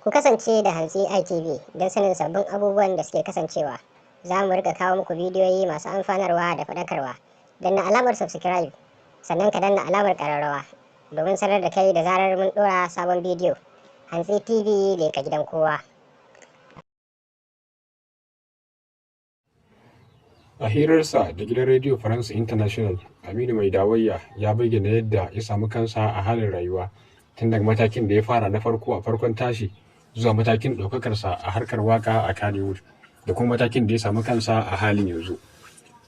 Ku kasance da Hantsi ITV don sanin sabbin abubuwan da suke kasancewa. Za mu riƙa kawo muku bidiyoyi masu amfanarwa da faɗakarwa. Danna alamar subscribe, sannan ka danna alamar ƙararrawa domin sanar da kai da zarar mun ɗora sabon bidiyo. Hantsi TV leƙa gidan kowa. A hirarsa da gidan Radio France International, Aminu Mai Dawayya ya bayyana yadda ya samu kansa a halin rayuwa, tun daga matakin da ya fara na farko a farkon tashi zuwa matakin ɗaukakarsa a harkar waka a Kannywood, da kuma matakin da ya samu kansa a halin yanzu.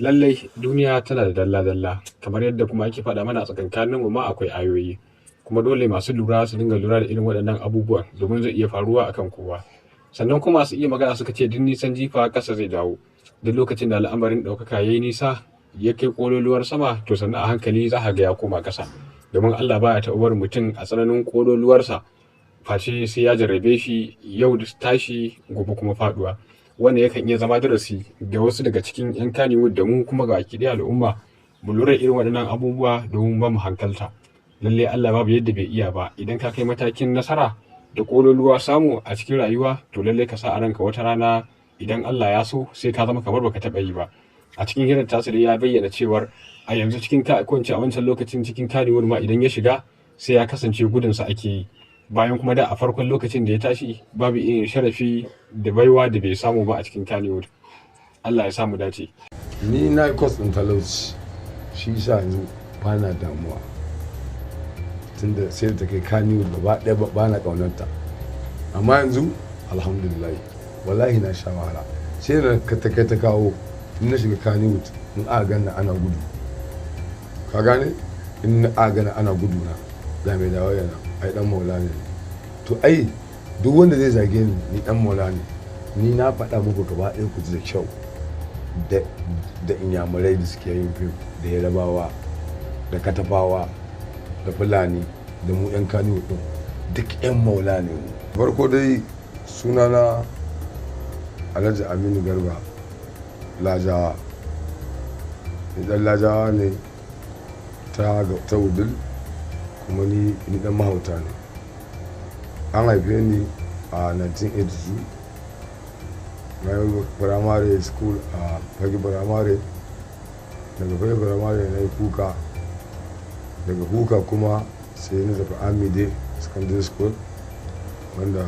Lallai duniya tana da dalla-dalla, kamar yadda kuma ake faɗa mana a tsakankanin mu ma akwai ayoyi, kuma dole masu lura su dinga lura da irin waɗannan abubuwan domin zai iya faruwa akan kowa. Sannan kuma masu iya magana suka ce duk nisan jifa ƙasa zai dawo. Duk lokacin da al'amarin ɗaukaka ya yi nisa ya kai ƙololuwar sama, to sannan a hankali za ka ga ya koma ƙasa, domin Allah baya taɓa barin mutum a tsananin ƙololuwarsa face sai ya jarrabe shi yau da tashi gobe kuma faɗuwa. Wannan yakan iya zama darasi ga wasu daga cikin 'yan Kannywood da mu kuma ga baki ɗaya al'umma mu lura irin waɗannan abubuwa domin ba mu hankalta. Lallai Allah babu yadda bai iya ba. Idan ka kai matakin nasara da ƙololuwa samu a cikin rayuwa, to lallai ka sa a ranka wata rana idan Allah ya so sai ka zama kamar baka taɓa yi ba. A cikin hirar tasa ya bayyana cewar a yanzu cikin a wancan lokacin cikin Kannywood ma idan ya shiga sai ya kasance gudunsa ake yi, bayan kuma da a farkon lokacin da ya tashi babu irin sharafi da baiwa da bai samu ba a cikin Kannywood. Allah ya samu dace. Ni na kwas ɗin talauci, shi sa yanzu ba na damuwa, tunda sai da ta kai Kannywood gaba ɗaya ba na ƙaunarta. Amma yanzu alhamdulillah, wallahi na sha wahala, sai da ta kai ta kawo in na shiga Kannywood in aka gana ana gudu, ka gane, in aka gana ana gudu na da mai dawo yana ai dan maula ne. To ai duk wanda zai zage ni dan maula ne, ni na faɗa muku gaba ɗaya ku ji da kyau, da inyamurai da suke yin fim, da yarabawa, da katafawa, da fulani, da mu 'yan Kannywood ɗin duk 'yan maula ne mu. Farko dai sunana Alhaji Aminu Garba Lajawa, idan Lajawa ne ta Wudil, kuma ni dan mahauta ne. An haife ni a 1982, na yi primary school a Fage Primary, daga Fage Primary na yi Kuka, daga Kuka kuma sai na tafi Amide Secondary School, wanda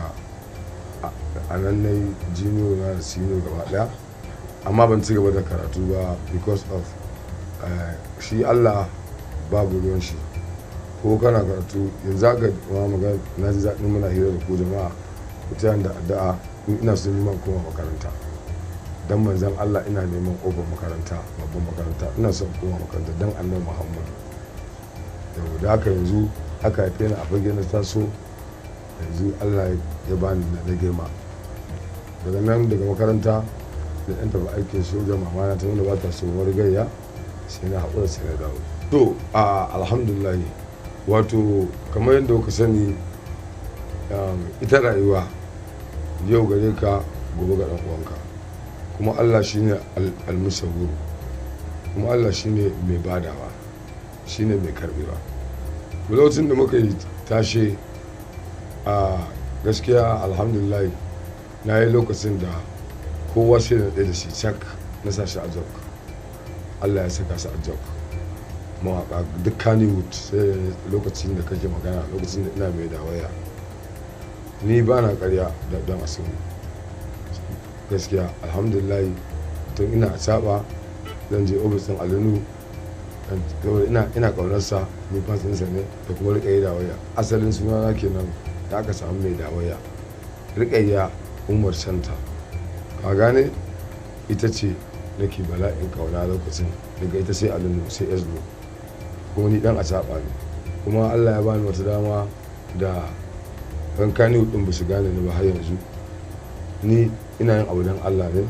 a nan na yi junior na da senior gaba daya, amma ban ci gaba da karatu ba because of shi Allah babu ruwan shi, ko kana karatu yanzu haka ma magana na ji daɗin muna hira da ku jama'a, ku ta da addu'a ina son neman koma makaranta dan manzon Allah, ina neman ƙofar makaranta, babban makaranta, ina son koma makaranta dan Annabi Muhammadu. Da haka yanzu aka haife ni a Fage na taso, yanzu Allah ya bani na girma. Daga nan daga makaranta da ɗan taɓa aikin soja, mama na ta nuna ba ta so wani gayya, sai na haƙura sai na dawo. To alhamdulillah, wato kamar yadda kuka sani, ita rayuwa yau gare ka gobe ga ɗan uwanka, kuma Allah shine al-musawwir, kuma Allah shine mai badawa, shine mai karbewa. Lokacin da muka yi tashe, gaskiya alhamdulillah, na yi lokacin da kowa sai na ɗaya da shi cak na sa shi a jok, Allah ya saka shi a jok. Mawaƙa duk Kannywood, sai lokacin da kake magana, lokacin da ina Mai Dawayya, ni ba na ƙarya da don asiri, gaskiya alhamdulillah. Tun ina saba zan je ofis ɗin Alinu, ina ƙaunarsa, ni fasinsa ne, da kuma Rukayya Dawayya. Asalin sunana kenan da aka samu Mai Dawayya, Rukayya Umar Santa, ka gane, ita ce nake bala'in kauna lokacin, daga ita sai Alinu sai Eslo, kuma ni dan asaba ne, kuma Allah ya bani wata dama da ɗan Kannywood ɗin ba su gane ni ba har yanzu. Ni ina yin abu don Allah ne,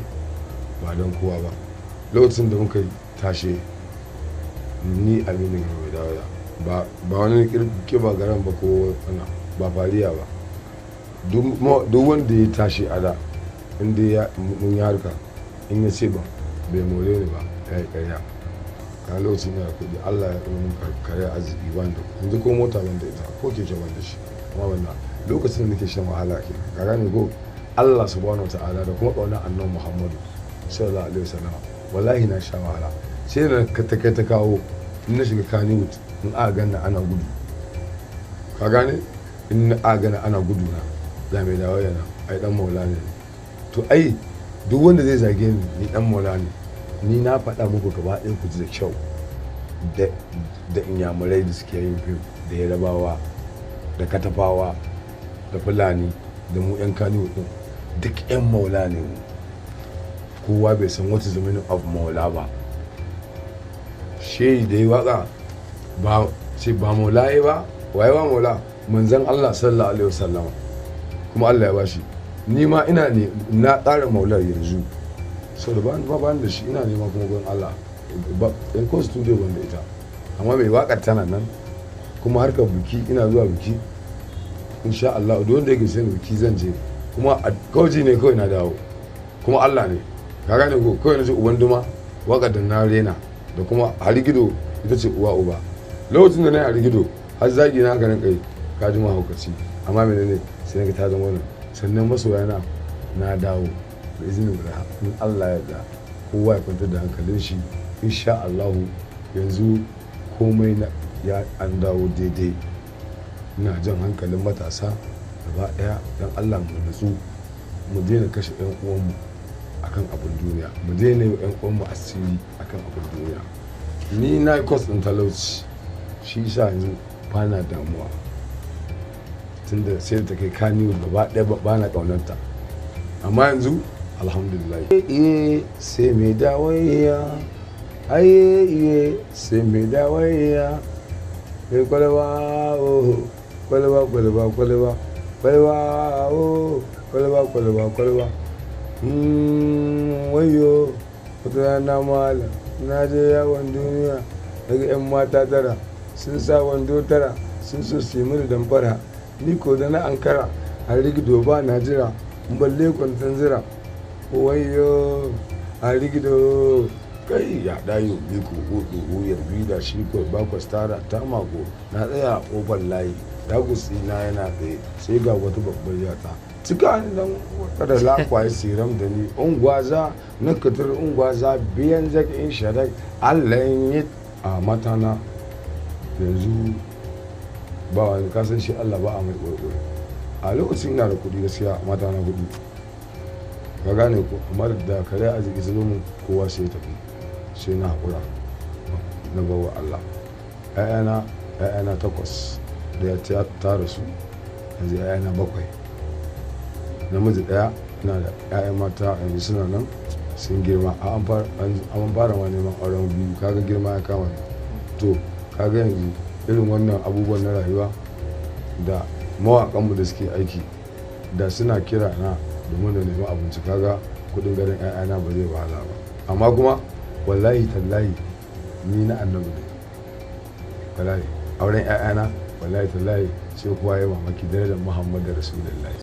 ba don kowa ba. Lokacin da muka tashe, ni Aminu Mai Dawayya, ba wani kiba garan ba ko ba fariya ba. Duk wanda ya tashi a da, inda mun yi harka, in ya ce ba bai more ni ba, ya yi ƙarya. Kan lokacin yana kuɗi, Allah ya ɗau min kare arziki ban da yanzu, ko mota ban da ita, ko keke ban da shi, amma lokacin da nake shan wahala ke ka gane ko Allah subhanahu wataala da kuma ƙaunar annabi Muhammadu sallallahu alaihi wasallam wallahi na sha wahala sai da ka ta kawo in na shiga Kannywood in aka ganna ana gudu ka gane in aka ganna ana gudu na da mai dawo yana ai dan maula ne to ai duk wanda zai zage ni dan maula ne ni na faɗa muku gaba ɗaya ku ji da kyau da inyamurai da suke yin fim da yarabawa da katafawa da fulani da mu yan Kannywood din duk yan maula ne kowa bai san what is the meaning of maula ba shi da yi waka ba ce ba maula ba waye ba maula manzon Allah sallallahu alaihi wasallam kuma Allah ya bashi ni ma ina ne na tsara maular yanzu so da ba da shi ina nema kuma gurin Allah in ko studio ban da ita amma mai wakar tana nan kuma harkar biki ina zuwa biki insha Allah duk wanda yake sai biki zan je kuma a kauji ne kawai na dawo kuma Allah ne ka gane ko kawai na ce uban duma wakar da na rena da kuma harigido ita ce uwa uba lokacin da na yi harigido har zagi na haka nan kai ka ji mahaukaci amma menene sai na ta zama wannan sannan masoya na dawo da izinin da in Allah ya da kowa ya kwantar da hankalin shi insha Allah yanzu komai ya an dawo daidai ina jan hankalin matasa gaba daya dan Allah mu nutsu mu daina kashe yan uwanmu akan abin duniya mu daina yi yan uwanmu asiri akan abin duniya ni na yi kwas ɗin talauci shi sa yanzu ba na damuwa tunda sai ta kai Kannywood gaba ɗaya ba na ƙaunarta amma yanzu alhamdulillah sai mai dawaiya sai mai dawaiya kai kwalaba oh kwalaba oh kwalaba wayo wata rana mala na je yawon duniya daga 'yan mata tara sun sa wando tara sun so su yi mini damfara ni ko da na ankara a rigido ba na jira balle kwantan zira wayo a rigido kai ya dayo biku hudu yarbi da shi ko bakwas tara ta mako na tsaya a kofar layi dagusi na yana tsaye sai ga wata babbar yata cika ni dan kada lakwaye siram da ni ungwaza na katar ungwaza biyan zakin shadak Allah yi a matana yanzu ba wani kasan shi Allah ba a mai ƙwarƙwari a lokacin ina da kuɗi gaskiya mata na hudu ka gane ko amma da kare a jiki su mun kowa sai tafi sai na haƙura na bawa Allah ƴaƴana 8 da ya tara su yanzu ƴaƴana 7 namiji ɗaya ina da ƴaƴan mata yanzu suna nan sun girma an fara ma neman auren biyu kaga girma ya kama to kaga yanzu irin wannan abubuwan na rayuwa da mawaƙanmu da suke aiki da suna kira na domin da neman abinci kaga kudin garin 'ya'yana ba zai wahala ba amma kuma wallahi tallahi ni na annabi ne wallahi auren 'ya'yana wallahi tallahi sai kowa ya mamaki darajar Muhammadu Rasulullahi